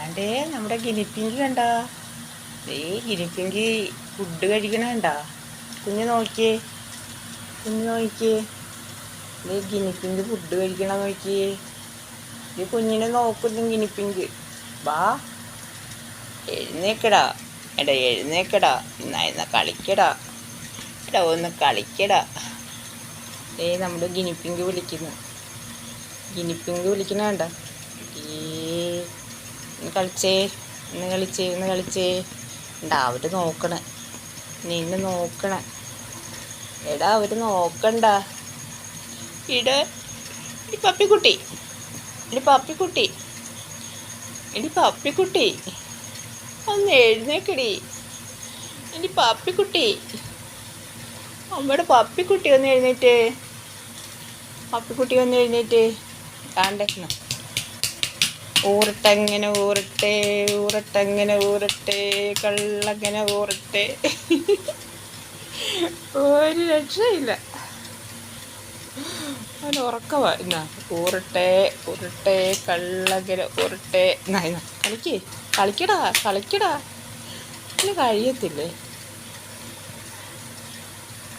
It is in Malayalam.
അതെ നമ്മുടെ ഗിനിപ്പിങ്കി കണ്ടാ. ദേ ഗിനിപ്പിങ്കി ഫുഡ് കഴിക്കണ കണ്ടാ. കുഞ്ഞ് നോക്കിയേ, കുഞ്ഞ് നോക്കിയേ. ദേ ഗിനിപ്പിങ്കി ഫുഡ് കഴിക്കണ നോക്കിയേ. ഈ കുഞ്ഞിനെ നോക്കുന്നു ഗിനിപ്പിങ്ക്. വാ എഴുന്നേക്കടാ, എടാ എഴുന്നേക്കടാ, എന്നാ കളിക്കടാ, എടാ ഒന്ന് കളിക്കടാ. നമ്മുടെ ഗിനിപ്പിങ്ക് വിളിക്കുന്നു. ഗിനിപ്പിങ്ക് വിളിക്കണ കണ്ട. കളിച്ചേ, ഇന്ന് കളിച്ചേ, ഇന്ന് കളിച്ചേ. ഉണ്ടാ അവര് നോക്കണേ, നിന്നെ നോക്കണേ. എടാ അവര് നോക്കണ്ട. ഇട ഇടി പപ്പിക്കുട്ടി, ഇടി പപ്പിക്കുട്ടി, ഇടി പപ്പിക്കുട്ടി, ഒന്ന് എഴുന്നേക്കടി. ഇടി പപ്പിക്കുട്ടി, അമ്മയുടെ പപ്പിക്കുട്ടി ഒന്ന് എഴുന്നേറ്റേ. പപ്പിക്കുട്ടി ഒന്ന് എഴുന്നേറ്റേ. കാണ്ടേ ഊറട്ടെങ്ങനെ ഊറട്ടെ, ഊറട്ടെങ്ങനെ ഊറട്ടെ, കള്ളങ്ങനെ ഊറട്ടെ. ഒരു രക്ഷയില്ല, അവന് ഉറക്കവാ. എന്നാ ഊറട്ടെ ഉരുട്ടെ, കള്ളങ്ങനെ ഊറട്ടെ. എന്നാ കളിക്കേ, കളിക്കടാ കളിക്കടാ. കഴിയത്തില്ലേ.